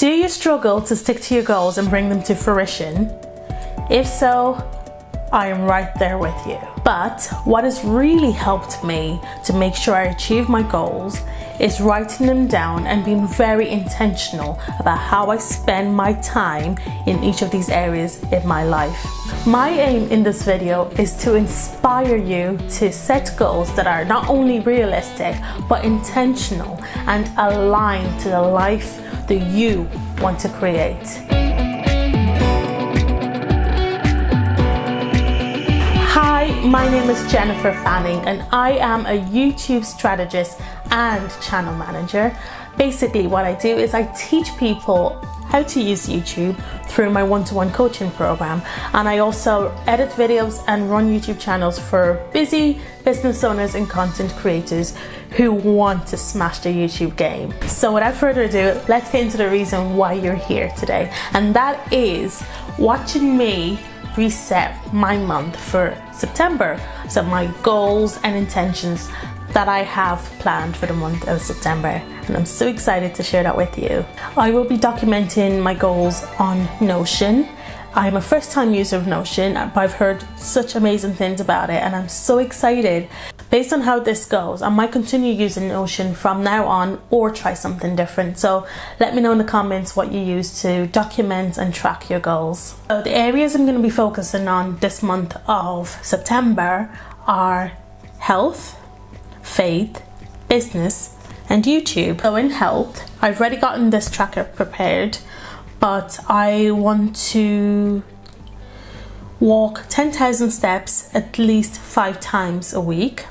Do you struggle to stick to your goals and bring them to fruition? If so, I am right there with you. But what has really helped me to make sure I achieve my goals is writing them down and being very intentional about how I spend my time in each of these areas in my life. My aim in this video is to inspire you to set goals that are not only realistic but intentional and aligned to the life that you want to create. Hi, my name is Jenn Fanning and I am a YouTube strategist and channel manager. Basically what I do is I teach people how to use YouTube through my one-to-one coaching program, and I also edit videos and run YouTube channels for busy business owners and content creators who want to smash their YouTube game. So without further ado, let's get into the reason why you're here today, and that is watching me reset my month for September. So my goals and intentions that I have planned for the month of September, and I'm so excited to share that with you. I will be documenting my goals on Notion. I'm a first-time user of Notion, but I've heard such amazing things about it and I'm so excited. Based on how this goes, I might continue using Notion from now on or try something different. So let me know in the comments what you use to document and track your goals. So the areas I'm going to be focusing on this month of September are health, faith, business, and YouTube. So in health, I've already gotten this tracker prepared, but I want to walk 10,000 steps at least 5 times a week.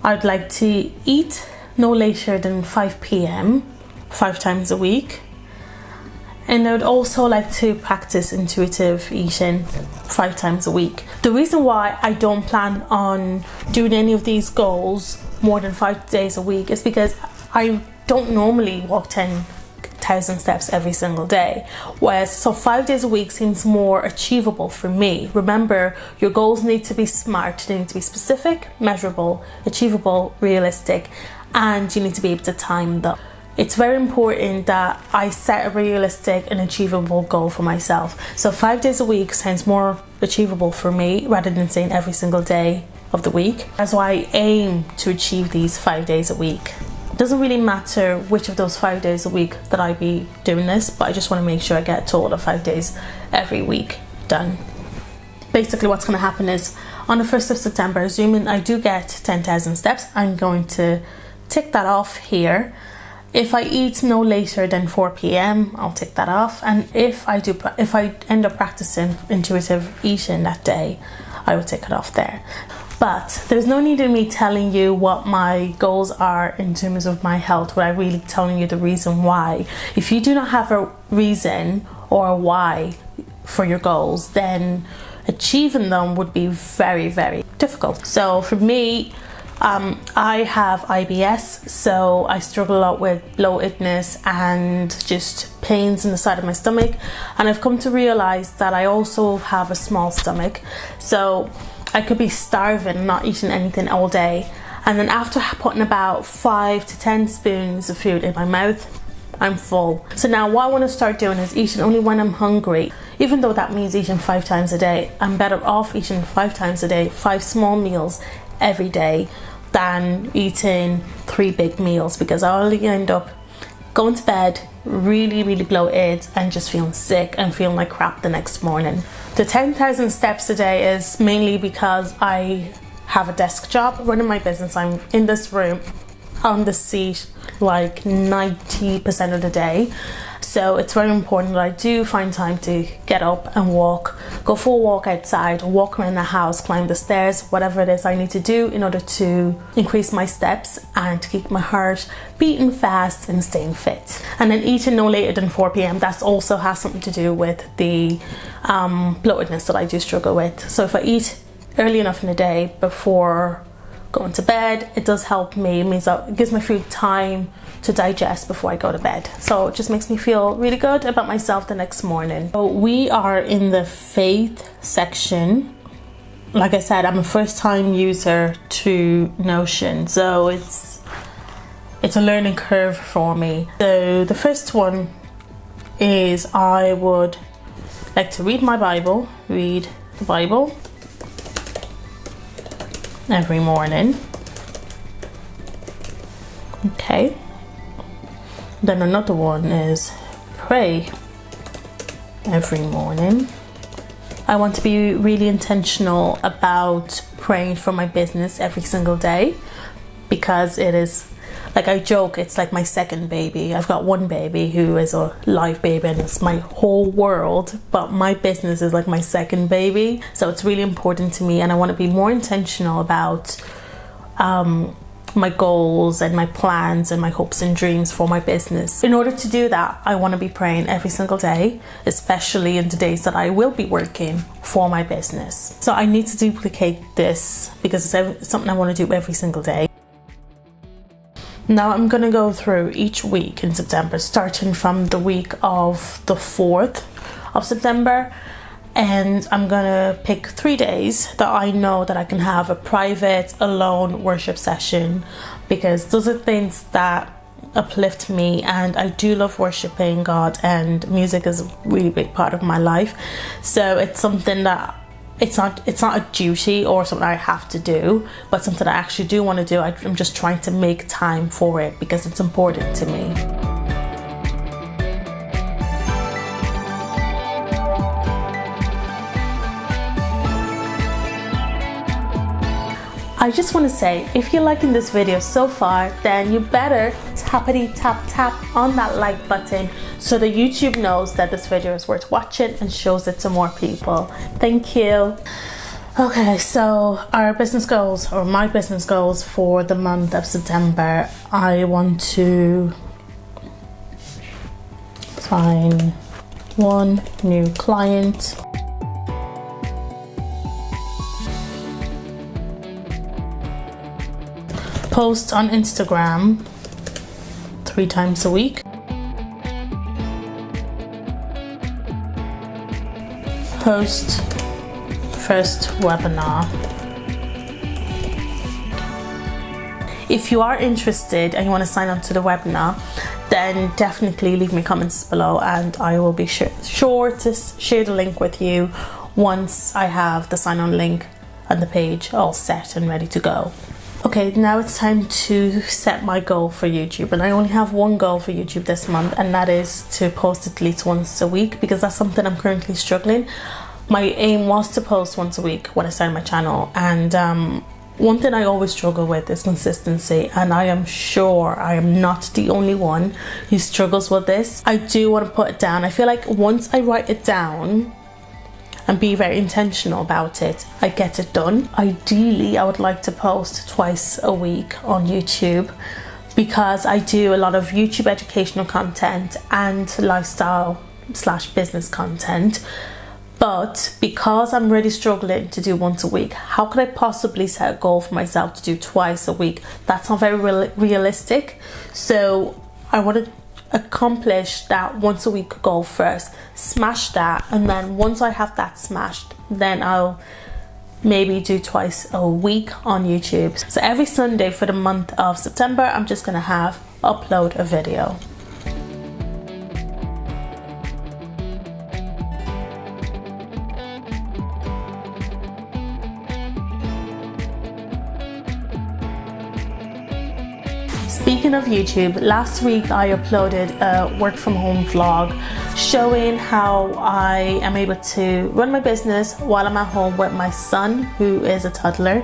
I'd like to eat no later than 5 p.m. 5 times a week. And I would also like to practice intuitive eating 5 times a week. The reason why I don't plan on doing any of these goals more than 5 days a week is because I don't normally walk 10,000 steps every single day. So 5 days a week seems more achievable for me. Remember, your goals need to be smart. They need to be specific, measurable, achievable, realistic, and you need to be able to time them. It's very important that I set a realistic and achievable goal for myself. So 5 days a week sounds more achievable for me rather than saying every single day of the week. That's why I aim to achieve these 5 days a week. It doesn't really matter which of those 5 days a week that I be doing this, but I just want to make sure I get a total of 5 days every week done. Basically what's going to happen is on the 1st of September, assuming I do get 10,000 steps, I'm going to tick that off here. If I eat no later than 4 p.m, I'll tick that off. And if I end up practicing intuitive eating that day, I will tick it off there. But there's no need in me telling you what my goals are in terms of my health without really telling you the reason why. If you do not have a reason or a why for your goals, then achieving them would be very, very difficult. So for me, I have IBS, so I struggle a lot with bloatedness and just pains in the side of my stomach, and I've come to realize that I also have a small stomach, so I could be starving, not eating anything all day, and then after putting about 5 to 10 spoons of food in my mouth, I'm full. So now what I want to start doing is eating only when I'm hungry. Even though that means eating 5 times a day, I'm better off eating 5 times a day, 5 small meals every day, than eating 3 big meals, because I only end up going to bed really, really bloated and just feeling sick and feeling like crap the next morning. The 10,000 steps a day is mainly because I have a desk job running my business. I'm in this room on the seat like 90% of the day. So it's very important that I do find time to get up and walk, go for a walk outside, walk around the house, climb the stairs, whatever it is I need to do in order to increase my steps and to keep my heart beating fast and staying fit. And then eating no later than 4 p.m, that also has something to do with the bloatedness that I do struggle with. So if I eat early enough in the day before going to bed, it does help me. It means that it gives my food time to digest before I go to bed. So it just makes me feel really good about myself the next morning. So we are in the faith section. Like I said, I'm a first time user to Notion, so it's it's a learning curve for me. So the first one is I would like to read the Bible every morning. Okay. Then another one is pray every morning. I want to be really intentional about praying for my business every single day, because it is, like I joke, it's like my second baby. I've got one baby who is a live baby and it's my whole world, but my business is like my second baby. So it's really important to me, and I want to be more intentional about my goals and my plans and my hopes and dreams for my business. In order to do that, I want to be praying every single day, especially in the days that I will be working for my business. So I need to duplicate this because it's something I want to do every single day. Now I'm going to go through each week in September, starting from the week of the 4th of September. And I'm gonna pick 3 days that I know that I can have a private, alone worship session, because those are things that uplift me, and I do love worshiping God, and music is a really big part of my life. So it's something that it's not a duty or something I have to do, but something I actually do want to do. I'm just trying to make time for it because it's important to me. I just want to say, if you're liking this video so far, then you better tappity tap on that like button so that YouTube knows that this video is worth watching and shows it to more people. Thank you. Okay, so our business goals, or my business goals for the month of September, I want to sign 1 new client. Post on Instagram 3 times a week. Host first webinar. If you are interested and you want to sign up to the webinar, then definitely leave me comments below, and I will be sure to share the link with you once I have the sign-on link and the page all set and ready to go. Okay, now it's time to set my goal for YouTube, and I only have one goal for YouTube this month, and that is to post at least once a week, because that's something I'm currently struggling. My aim was to post once a week when I started my channel, and one thing I always struggle with is consistency, and I am sure I am not the only one who struggles with this. I do want to put it down. I feel like once I write it down and be very intentional about it, I get it done. Ideally, I would like to post twice a week on YouTube, because I do a lot of YouTube educational content and lifestyle/business content. But because I'm really struggling to do once a week, how could I possibly set a goal for myself to do twice a week? That's not very realistic. So I want to accomplish that once a week goal first, smash that, and then once I have that smashed, then I'll maybe do twice a week on YouTube. So every Sunday for the month of September, I'm just gonna upload a video. Speaking of YouTube, last week I uploaded a work from home vlog showing how I am able to run my business while I'm at home with my son, who is a toddler,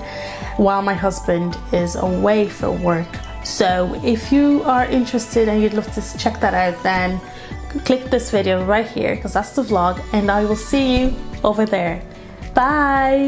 while my husband is away for work. So if you are interested and you'd love to check that out, then click this video right here, because that's the vlog, and I will see you over there. Bye!